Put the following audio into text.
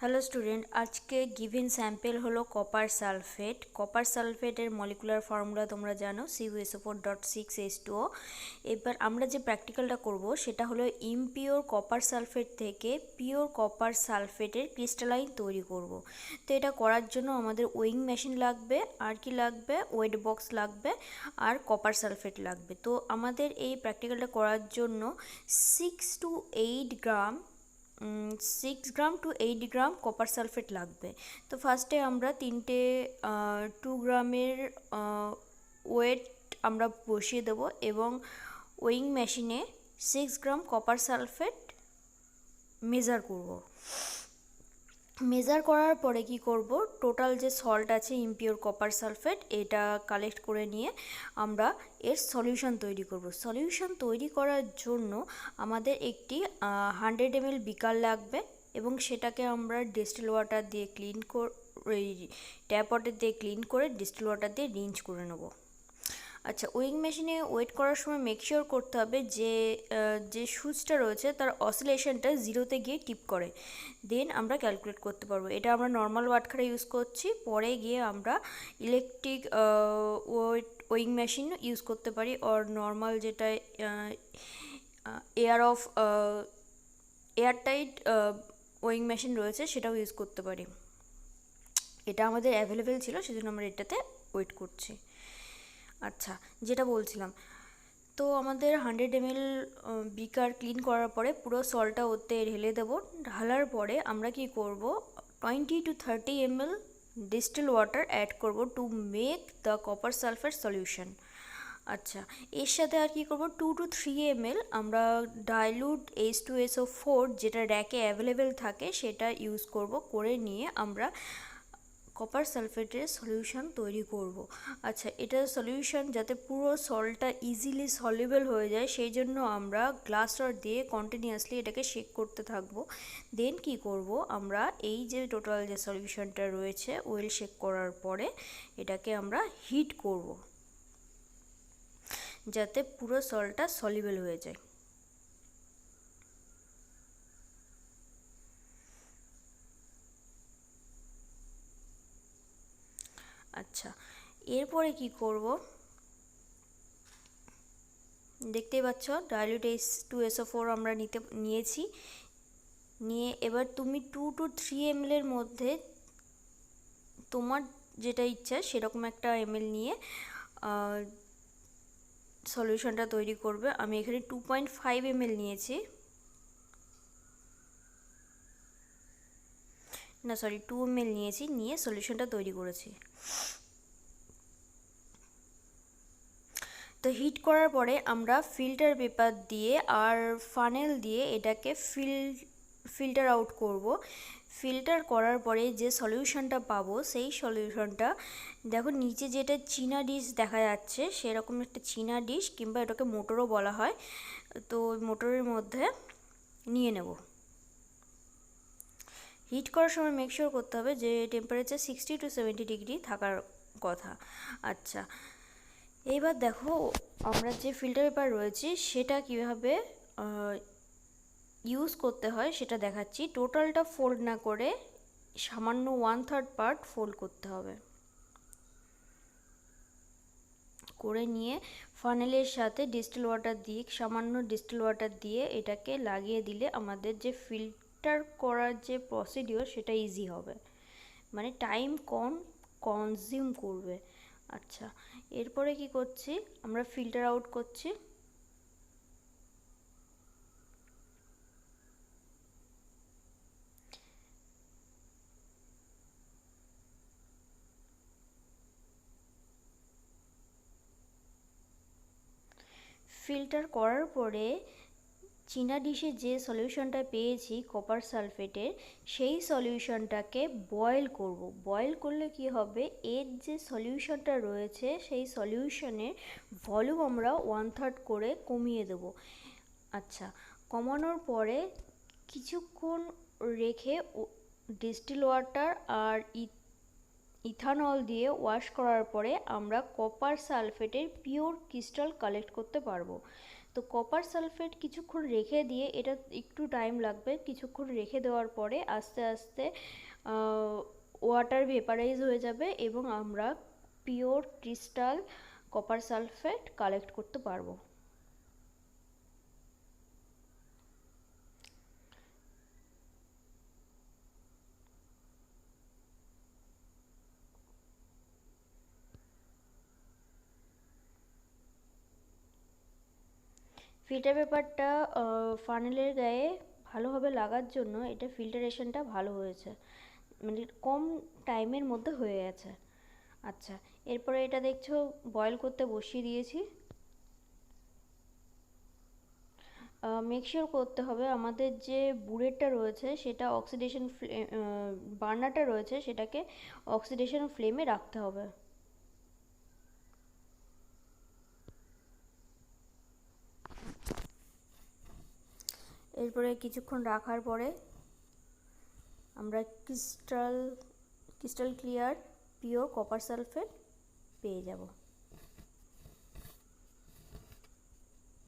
Hello student, আজকে given sample হলো copper sulphate. Copper সালফেটের মলিকুলার ফর্মুলা তোমরা জানো, CuSO4.6H2O। এবার আমরা যে প্র্যাকটিক্যালটা করব সেটা হলো ইমপিওর কপার সালফেট থেকে পিওর কপার সালফেটের ক্রিস্টালাইন তৈরি করব। তো এটা করার জন্য আমাদের ওয়িং মেশিন লাগবে, আর কি লাগবে, ওয়েট বক্স লাগবে, আর কপার সালফেট লাগবে। তো আমাদের এই প্র্যাকটিক্যালটা করার জন্য 6 to 8 গ্রাম কপার সালফেট লাগবে। তো ফার্স্টে আমরা তিনটে 2 গ্রামের ওয়েট আমরা বসিয়ে দেবো এবং ওয়িং মেশিনে 6 গ্রাম কপার সালফেট মেজার করব। মেজার করার পরে কি করব, টোটাল যে সল্ট আছে ইমপিওর কপার সালফেট এটা কালেক্ট করে নিয়ে আমরা এর সলিউশন তৈরি করব। সলিউশন তৈরি করার জন্য আমাদের একটি 100 ml বিকার লাগবে এবং সেটাকে আমরা ডিস্টিল ওয়াটার দিয়ে ট্যাপ ওয়াটার দিয়ে ক্লিন করে ডিস্টিল ওয়াটার দিয়ে রিন্স করে নেব। আচ্ছা, ওয়িং মেশিনে ওয়েট করার সময় মেক শিওর করতে হবে যে সুইচটা রয়েছে তার অসিলেশনটা জিরোতে গিয়ে টিপ করে, দেন আমরা ক্যালকুলেট করতে পারবো। এটা আমরা নর্মাল ওয়াটখারা ইউজ করছি, পরে গিয়ে আমরা ইলেকট্রিক ওয়িং মেশিন ইউজ করতে পারি, আর নর্মাল যেটা এয়ারটাইট ওয়িং মেশিন রয়েছে সেটাও ইউজ করতে পারি। এটা আমাদের অ্যাভেলেবেল ছিল, সেজন্য আমরা এটাতে ওয়েট করছি। আচ্ছা, যেটা বলছিলাম, তো আমাদের 100 ml বিকার ক্লিন করার পরে পুরো সল্টটা ওতে ঢেলে দেবো। ঢালার পরে আমরা কি করব, 20 to 30 ml distil water add করব to make the copper sulphate solution. আচ্ছা, এর সাথে আর কি করব, 2 to 3 ml আমরা ডাইলুট H2SO4 যেটা র্যাকে অ্যাভেলেবেল থাকে সেটা ইউজ করব। করে নিয়ে আমরা কপার সালফেটের সলিউশন তৈরি করব। আচ্ছা, এটার সলিউশন যাতে পুরো সল্টটা ইজিলি সলিউবল হয়ে যায় সেই জন্য আমরা গ্লাস রড দিয়ে কন্টিনিউয়াসলি এটাকে শেক করতে থাকব। দেন কি করব, আমরা এই যে টোটাল যে সলিউশনটা রয়েছে ওয়েল শেক করার পরে এটাকে আমরা হিট করব যাতে পুরো সল্টটা সলিউবল হয়ে যায়। আচ্ছা, এরপরে কি করব, দেখতেই পাচ্ছ ডাইলুট H2SO4 আমরা নিয়েছি। নিয়ে এবার তুমি 2 to 3 ml এর মধ্যে তোমার যেটা ইচ্ছা সেরকম একটা ml নিয়ে সলিউশনটা তৈরি করবে। আমি এখানে 2.5 ml নিয়েছি, না সরি 2 ml নিয়েছি, নিয়ে সলিউশনটা তৈরি করেছি। তো হিট করার পরে আমরা ফিল্টার পেপার দিয়ে আর ফানেল দিয়ে এটাকে ফিল্টার আউট করব। ফিল্টার করার পরে যে সলিউশনটা পাবো সেই সলিউশনটা দেখো নিচে যেটা চীনা ডিশ দেখা যাচ্ছে সেরকম একটা চীনা ডিশ, কিংবা এটাকে মোটরও বলা হয়, তো মোটরের মধ্যে নিয়ে নেব। হিট করার সময় মেক শিওর করতে হবে যে টেম্পারেচার 60 to 70 ডিগ্রি থাকার কথা। আচ্ছা, এইবার দেখো আমরা যে ফিল্টার পেপার রয়েছে সেটা কিভাবে ইউজ করতে হয় সেটা দেখাচ্ছি। টোটালটা ফোল্ড না করে সামান্য 1/3 পার্ট ফোল্ড করতে হবে। করে নিয়ে ফানেলের সাথে ডিস্টিল ওয়াটার দিয়ে, সামান্য ডিস্টিল ওয়াটার দিয়ে এটাকে লাগিয়ে দিলে আমাদের যে ফিল্টার করার যে প্রসিডিওর সেটা ইজি হবে, মানে টাইম কনজিউম করবে। আচ্ছা, এরপরে কি করছি, আমরা ফিল্টার আউট করছি। ফিল্টার করার পরে চীনা ডিশে যে সলিউশনটা পেয়েছি কপার সালফেটের, সেই সলিউশনটাকে বয়েল করব। বয়েল করলে কি হবে, এর যে সলিউশনটা রয়েছে সেই সলিউশনের ভলিউম আমরা 1/3 করে কমিয়ে দেব। আচ্ছা, কমানোর পরে কিছুক্ষণ রেখে ডিস্টিল ওয়াটার আর ইথানল দিয়ে ওয়াশ করার পরে আমরা কপার সালফেটের পিওর ক্রিস্টাল কালেক্ট করতে পারবো। তো কপার সালফেট কিছুক্ষণ রেখে দিয়ে, এটা একটু টাইম লাগবে, কিছুক্ষণ রেখে দেওয়ার পরে আস্তে আস্তে ওয়াটার ভেপারাইজ হয়ে যাবে এবং আমরা pure crystal copper sulphate collect করতে পারবো। ফিল্টার পেপারটা ফানেলের গায়ে ভালোভাবে লাগার জন্য এটা ফিল্টারেশনটা ভালো হয়েছে, মানে কম টাইমের মধ্যে হয়ে গেছে। আচ্ছা, এরপরে এটা দেখছো বয়েল করতে বসিয়ে দিয়েছি। মেক শিওর করতে হবে আমাদের যে বুলেটটা রয়েছে সেটা অক্সিডেশন বার্নারটা রয়েছে সেটাকে অক্সিডেশন ফ্লেমে রাখতে হবে। এরপরে কিছুক্ষণ রাখার পরে আমরা crystal clear pure copper sulphate পেয়ে যাব।